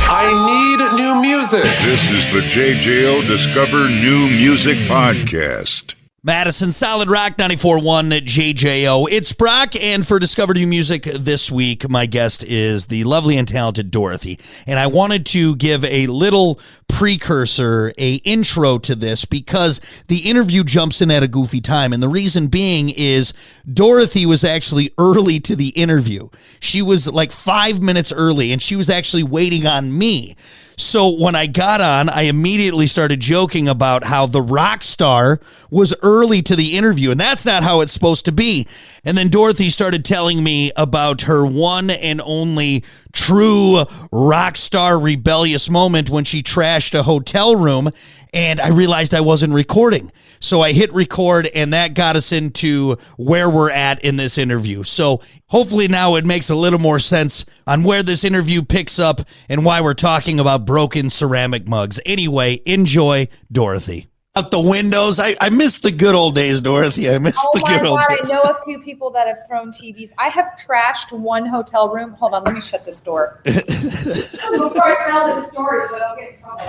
I need new music. This is the JJO Discover New Music Podcast. Madison, Solid Rock 94.1 at JJO. It's Brock, and for Discover New Music this week, my guest is the lovely and talented Dorothy. And I wanted to give a little precursor, a intro to this, because the interview jumps in at a goofy time. And the reason being is Dorothy was actually early to the interview. She was like 5 minutes early, and she was actually waiting on me. So when I got on, I immediately started joking about how the rock star was early to the interview, and that's not how it's supposed to be. And then Dorothy started telling me about her one and only true rock star rebellious moment when she trashed a hotel room, and I realized I wasn't recording. So I hit record, and that got us into where we're at in this interview. So hopefully now it makes a little more sense on where this interview picks up and why we're talking about broken ceramic mugs. Anyway, enjoy Dorothy. Out the windows. I miss the good old days, Dorothy. I miss the good old days. I know a few people that have thrown TVs. I have trashed one hotel room. Hold on, let me shut this door. Before I tell this story, so I don't get in trouble.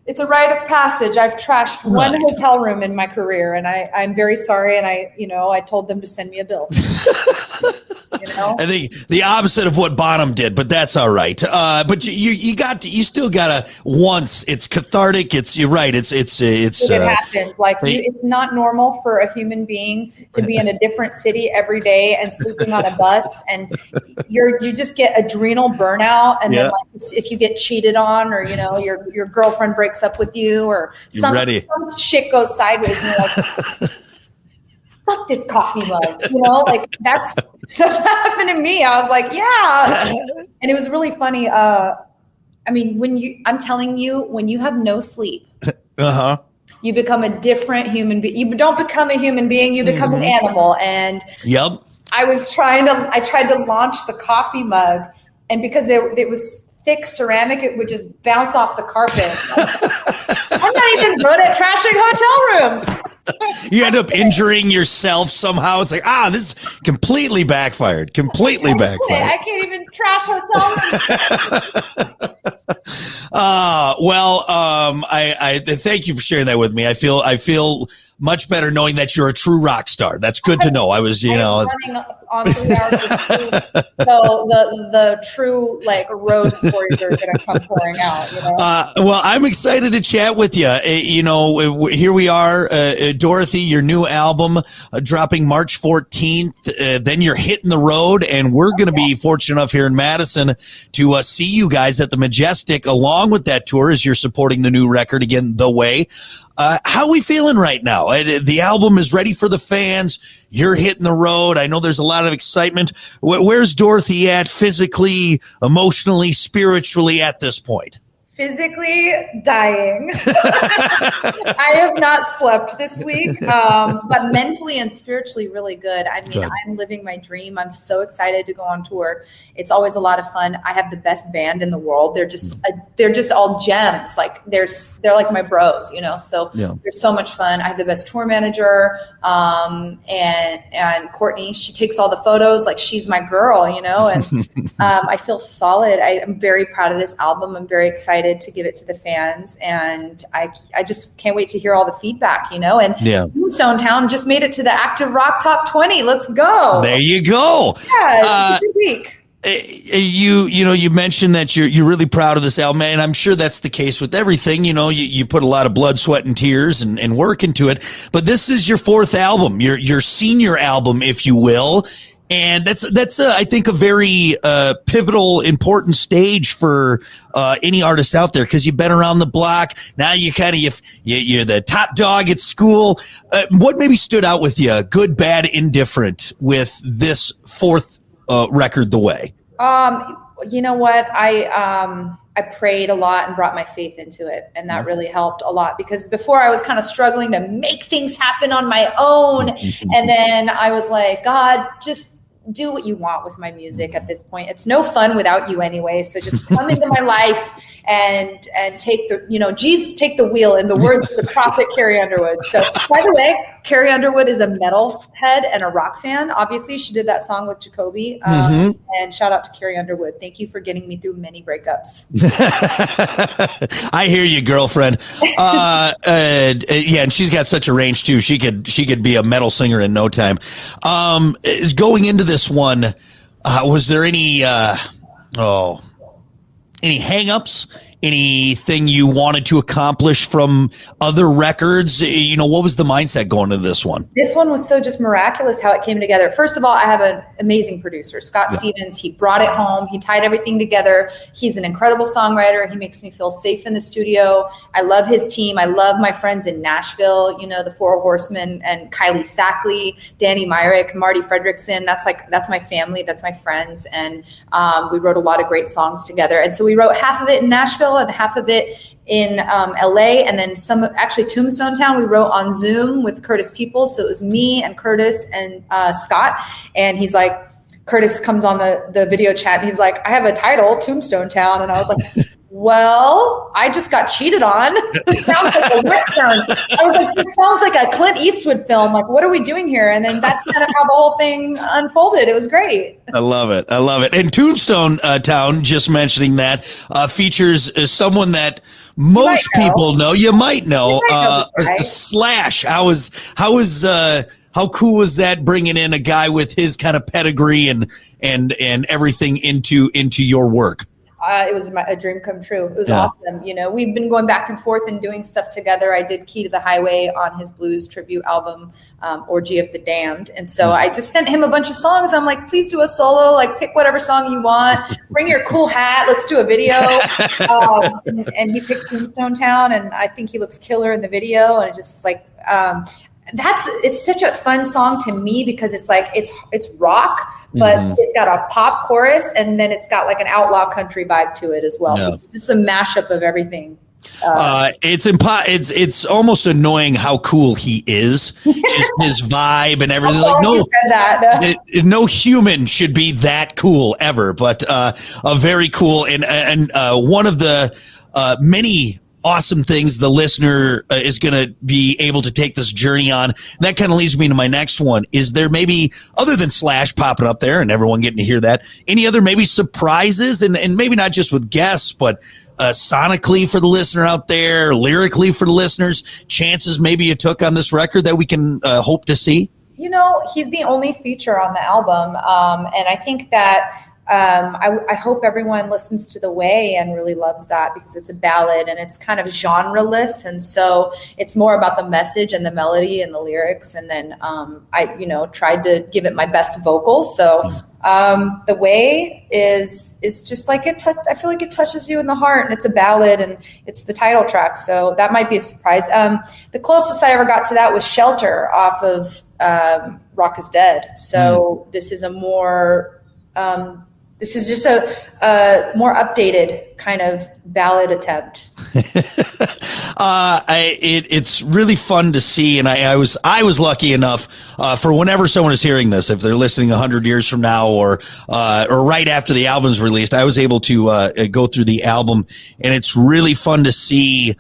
It's a rite of passage. I've trashed one hotel room in my career, and I'm very sorry. And I told them to send me a bill. I think the opposite of what Bonham did, but that's all right. But you still gotta once. It's cathartic. You're right. It happens. It's not normal for a human being to be in a different city every day and sleeping on a bus, and you just get adrenal burnout. And then if you get cheated on, or your girlfriend breaks up with you, or some shit goes sideways, and you're like, fuck this coffee mug, that's happened to me. I was like, yeah. And it was really funny. I'm telling you, when you have no sleep, you become a different human being. You don't become a human being, you become an animal. And I tried to launch the coffee mug, and because it was thick ceramic, it would just bounce off the carpet. I'm not even good at trashing hotel rooms. You end up injuring yourself somehow. It's like, this completely backfired. I can't even trash hotel rooms. I thank you for sharing that with me. I feel much better knowing that you're a true rock star. That's good to know. I was, running on 3 hours of sleep, so the true road stories are going to come pouring out. Well, I'm excited to chat with you. Here we are, Dorothy. Your new album dropping March 14th. Then you're hitting the road, and we're going to be fortunate enough here in Madison to see you guys at the Majestic along with that tour as you're supporting the new record again, The Way. How are we feeling right now? The album is ready for the fans. You're hitting the road. I know there's a lot of excitement. Where's Dorothy at physically, emotionally, spiritually at this point? Physically dying. I have not slept this week, but mentally and spiritually really good. I'm living my dream. I'm so excited to go on tour. It's always a lot of fun. I have the best band in the world. They're just all gems. They're like my bros, So they're so much fun. I have the best tour manager, and Courtney. She takes all the photos like she's my girl, And I feel solid. I am very proud of this album. I'm very excited to give it to the fans, and I just can't wait to hear all the feedback, and Stone Town just made it to the Active Rock Top 20. Let's go. There you go. Yeah, it's a good week. You mentioned that you're really proud of this album, and I'm sure that's the case with everything. You put a lot of blood, sweat, and tears and work into it, but this is your fourth album, your senior album, if you will. And that's I think a very pivotal, important stage for any artist out there, because you've been around the block. Now you're the top dog at school. What maybe stood out with you, good, bad, indifferent, with this fourth record, The Way? You know what? I prayed a lot and brought my faith into it. And that really helped a lot, because before I was kind of struggling to make things happen on my own. And then I was like, God, just do what you want with my music at this point. It's no fun without you anyway. So just come into my life and take the, Jesus, take the wheel, in the words of the prophet Carrie Underwood. So by the way, Carrie Underwood is a metal head and a rock fan. Obviously, she did that song with Jacoby. And shout out to Carrie Underwood. Thank you for getting me through many breakups. I hear you, girlfriend. Yeah, and she's got such a range too. She could be a metal singer in no time. Is going into this one, was there any hang-ups? Anything you wanted to accomplish from other records? What was the mindset going into this one? This one was so just miraculous how it came together. First of all, I have an amazing producer, Scott Stevens. He brought it home. He tied everything together. He's an incredible songwriter. He makes me feel safe in the studio. I love his team. I love my friends in Nashville, the Four Horsemen and Kylie Sackley, Danny Myrick, Marty Fredrickson. That's my family. That's my friends. And we wrote a lot of great songs together. And so we wrote half of it in Nashville and half of it in LA, and then Tombstone Town we wrote on Zoom with Curtis Peoples. So it was me and Curtis and Scott, and he's like, Curtis comes on the video chat and he's like, I have a title, Tombstone Town, and I was like, well, I just got cheated on. It sounds like a Western. I was like, it sounds like a Clint Eastwood film. Like, what are we doing here? And then that's kind of how the whole thing unfolded. It was great. I love it. And Tombstone Town, just mentioning that, features someone that most people know. You might know. Slash. How cool was that, bringing in a guy with his kind of pedigree and everything into your work? It was a dream come true. It was awesome. We've been going back and forth and doing stuff together. I did Key to the Highway on his blues tribute album, Orgy of the Damned. And so I just sent him a bunch of songs. I'm like, please do a solo, like pick whatever song you want, bring your cool hat. Let's do a video. And he picked Tombstone Town, and I think he looks killer in the video. And it just like, it's such a fun song to me because it's like it's rock, but it's got a pop chorus, and then it's got like an outlaw country vibe to it as well. So it's just a mashup of everything. It's almost annoying how cool he is, just his vibe and everything. No human should be that cool ever, but very cool and one of the many awesome things the listener is going to be able to take this journey on. And that kind of leads me to my next one. Is there maybe, other than Slash popping up there and everyone getting to hear that, any other maybe surprises, and maybe not just with guests, but sonically for the listener out there, lyrically for the listeners, chances maybe you took on this record that we can hope to see? He's the only feature on the album. And I think that I hope everyone listens to The Way and really loves that, because it's a ballad and it's kind of genre-less. And so it's more about the message and the melody and the lyrics. And then I tried to give it my best vocal. So The Way is just like I feel like it touches you in the heart, and it's a ballad and it's the title track. So that might be a surprise. The closest I ever got to that was Shelter off of Rock is Dead. So this is a more... this is just a more updated kind of ballad attempt. It's really fun to see, and I was lucky enough for whenever someone is hearing this, if they're listening 100 years from now or right after the album's released, I was able to go through the album, and it's really fun to see.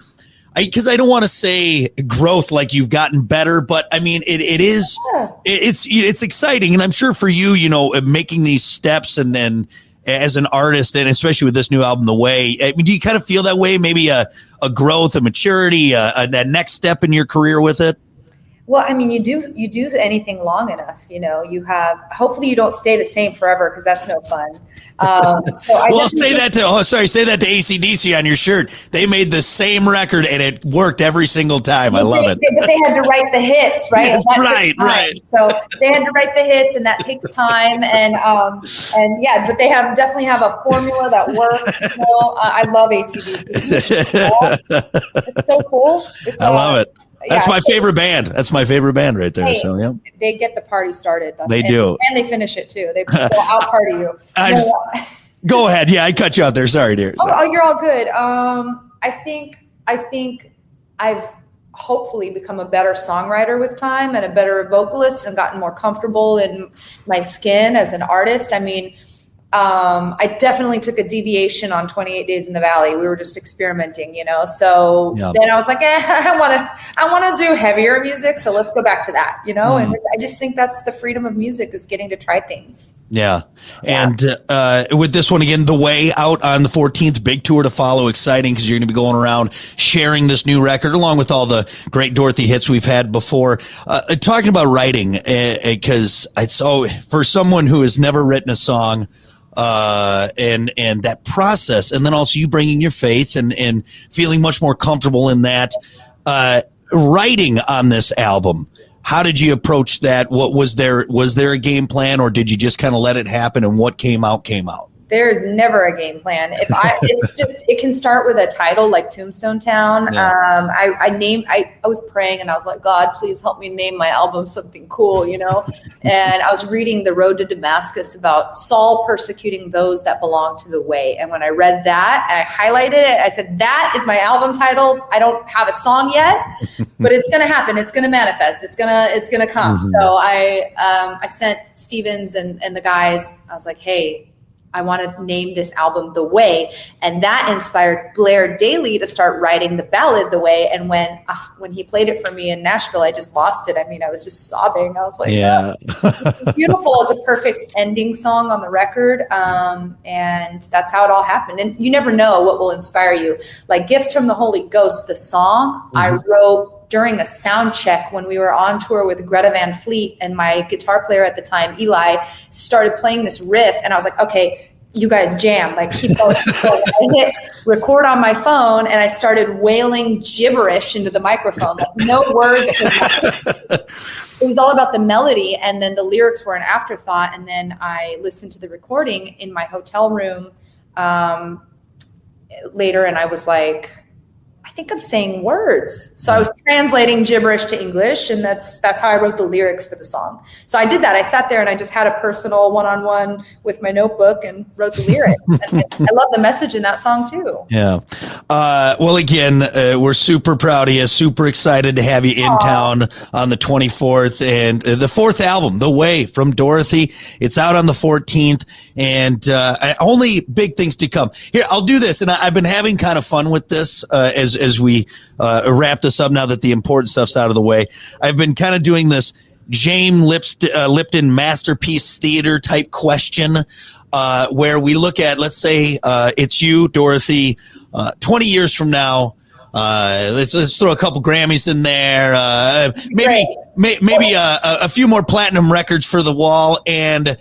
Because I don't want to say growth, like you've gotten better, but I mean it's exciting, and I'm sure for you, making these steps and then as an artist, and especially with this new album, The Way. I mean, do you kind of feel that way? Maybe a growth, a maturity, that next step in your career with it? Well, I mean, you do anything long enough, hopefully you don't stay the same forever, because that's no fun. Say that to AC/DC on your shirt. They made the same record and it worked every single time. I love it. But they had to write the hits, right? Yes, right. So they had to write the hits, and that takes time. And but they definitely have a formula that works. I love AC/DC. It's so cool. I love it. That's my favorite band. That's my favorite band right there. So yeah, they get the party started. They do, and they finish it too. They will out party you. Go ahead. Yeah, I cut you out there. Sorry, dear. Oh, you're all good. I think I've hopefully become a better songwriter with time, and a better vocalist, and gotten more comfortable in my skin as an artist. I mean, I definitely took a deviation on 28 Days in the Valley. We were just experimenting, So then I was like, I want to do heavier music. So let's go back to that, And I just think that's the freedom of music, is getting to try things. Yeah. And with this one again, The Way, out on the 14th, big tour to follow. Exciting, because you're going to be going around sharing this new record along with all the great Dorothy hits we've had before. Talking about writing, because for someone who has never written a song, and that process, and then also you bringing your faith and feeling much more comfortable in that, writing on this album, how did you approach that? What was there a game plan, or did you just kind of let it happen, and what came out? There's never a game plan. It can start with a title like Tombstone Town. Yeah. I was praying and I was like, God, please help me name my album something cool, And I was reading The Road to Damascus about Saul persecuting those that belong to the way. And when I read that, I highlighted it. I said, that is my album title. I don't have a song yet, but it's going to happen. It's going to manifest. It's going to come. Mm-hmm. So I sent Stevens and the guys, I was like, hey, I want to name this album The Way. And that inspired Blair Daly to start writing the ballad The Way. And when he played it for me in Nashville, I just lost it. I mean, I was just sobbing. I was like, yeah, it's beautiful. It's a perfect ending song on the record. And that's how it all happened. And you never know what will inspire you. Like Gifts from the Holy Ghost, the song I wrote during a sound check when we were on tour with Greta Van Fleet, and my guitar player at the time, Eli, started playing this riff, and I was like, okay, you guys jam, like keep going. I hit record on my phone, and I started wailing gibberish into the microphone, like no words. It was all about the melody, and then the lyrics were an afterthought. And then I listened to the recording in my hotel room later, and I was like, I think I'm saying words. So I was translating gibberish to English, and that's how I wrote the lyrics for the song. So I did that. I sat there and I just had a personal one-on-one with my notebook and wrote the lyrics. And I love the message in that song too. Yeah. Well, again, we're super proud of you, super excited to have you in town on the 24th, and the fourth album, The Way, from Dorothy. It's out on the 14th, and only big things to come. Here, I'll do this, and I've been having kind of fun with this as we wrap this up now that the important stuff's out of the way. I've been kind of doing this James Lipton masterpiece theater type question, where we look at, let's say it's you, Dorothy, 20 years from now. Let's throw a couple Grammys in there. Maybe a few more platinum records for the wall, and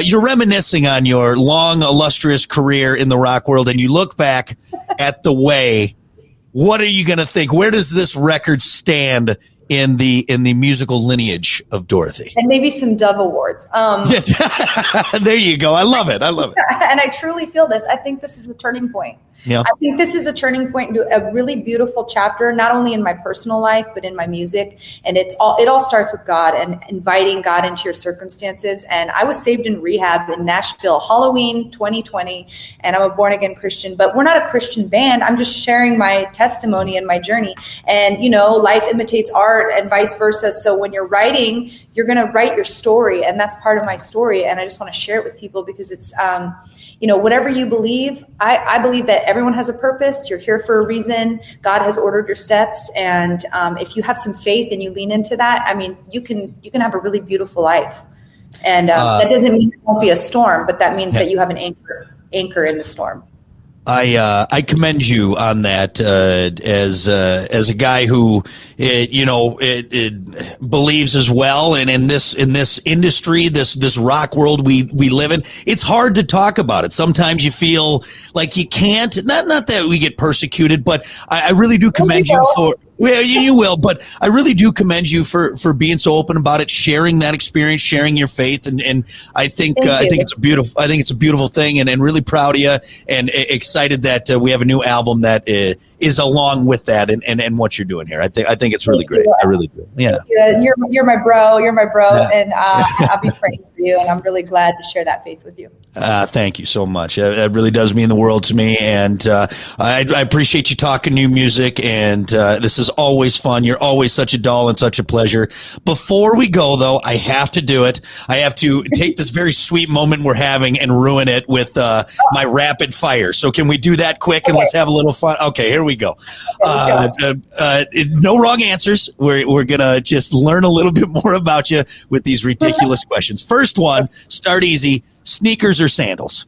you're reminiscing on your long, illustrious career in the rock world, and you look back at The Way. What are you going to think? Where does this record stand in the musical lineage of Dorothy? And maybe some Dove Awards. There you go. I love it. And I truly feel this. I think this is the turning point. Yeah. I think this is a turning point into a really beautiful chapter, not only in my personal life, but in my music. And it all starts with God and inviting God into your circumstances. And I was saved in rehab in Nashville, Halloween 2020, and I'm a born again Christian, but we're not a Christian band. I'm just sharing my testimony and my journey. And, life imitates art and vice versa. So when you're writing, you're going to write your story, and that's part of my story. And I just want to share it with people because it's, whatever you believe, I believe that everyone has a purpose. You're here for a reason. God has ordered your steps. And if you have some faith and you lean into that, I mean, you can have a really beautiful life. And that doesn't mean it won't be a storm, but that means that you have an anchor in the storm. I commend you on that as a guy who believes as well, and in this industry, this rock world we live in, it's hard to talk about it. Sometimes you feel like you can't. Not that we get persecuted, but I really do commend you for. Well, you will, but I really do commend you for being so open about it, sharing that experience, sharing your faith, and I think it's a beautiful thing, and really proud of you, and excited that we have a new album that is along with that and what you're doing here. I think it's really great. I really do. Yeah. You're my bro. You're my bro, and I'll be praying for you. And I'm really glad to share that faith with you. Thank you so much. That really does mean the world to me, and I appreciate you talking new music. And this is always fun. You're always such a doll and such a pleasure. Before we go, though, I have to do it. I have to take this very sweet moment we're having and ruin it with my rapid fire. So can we do that quick and let's have a little fun? Okay, here we go. No wrong answers. We're gonna just learn a little bit more about you with these ridiculous questions. First one, start easy. Sneakers or sandals?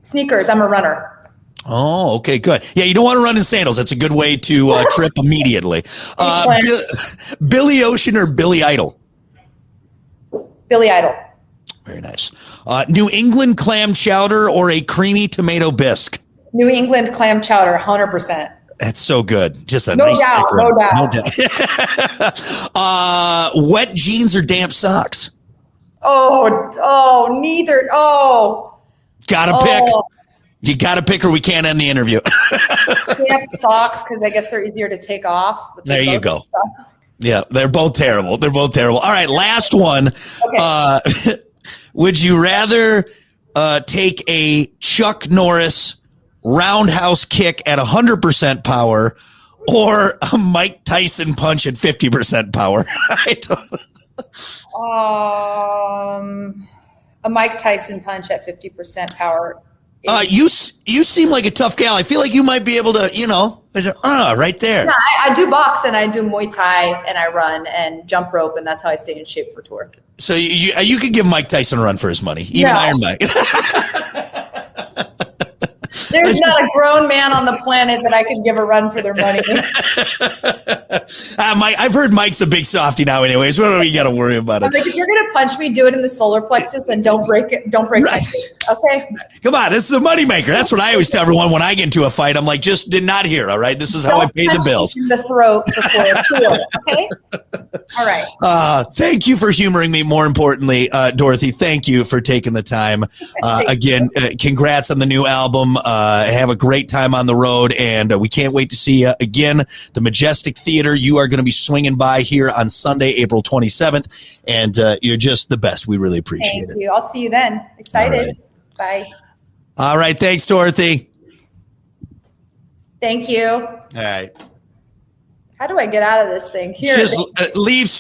Sneakers. I'm a runner. Oh, okay, good. Yeah, you don't want to run in sandals. That's a good way to trip immediately. Billy Ocean or Billy Idol? Billy Idol. Very nice. New England clam chowder or a creamy tomato bisque? New England clam chowder, 100%. That's so good. Just a no nice doubt, thick no run. doubt. Wet jeans or damp socks? Neither. Gotta pick. You gotta pick, or we can't end the interview. Damp socks, because I guess they're easier to take off. There you go. Yeah, they're both terrible. All right, last one. Okay. Would you rather take a Chuck Norris roundhouse kick at 100% power or a Mike Tyson punch at 50% power? A Mike Tyson punch at 50% power. You seem like a tough gal. I feel like you might be able to, right there. Yeah, I do box and I do Muay Thai and I run and jump rope, and that's how I stay in shape for tour. So you could give Mike Tyson a run for his money, even Iron Mike. There's not a grown man on the planet that I could give a run for their money. I've heard Mike's a big softie now anyways. What do we got to worry about it? I'm like, if you're going to punch me, do it in the solar plexus and don't break it. Don't break my face, okay? Come on, this is the moneymaker. That's what I always tell everyone when I get into a fight. I'm like, just did not hear, all right? This is how I pay the bills. In the throat before a tour, okay? All right. Thank you for humoring me. More importantly, Dorothy, thank you for taking the time. Again, congrats on the new album. Have a great time on the road, and we can't wait to see you again. The Majestic Theater, you are going to be swinging by here on Sunday, April 27th, and you're just the best. We really appreciate it. Thank you. I'll see you then. Excited. Bye. All right. Thanks, Dorothy. Thank you. All right. How do I get out of this thing? Here. Just leave.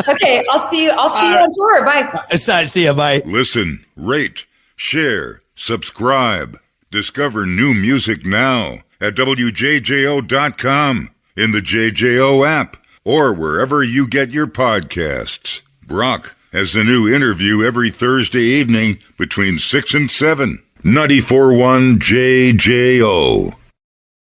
Okay. I'll see you on tour. Bye. See you. Bye. Listen, rate, share, subscribe. Discover new music now at WJJO.com, in the JJO app, or wherever you get your podcasts. Brock has a new interview every Thursday evening between 6 and 7. 94.1 JJO.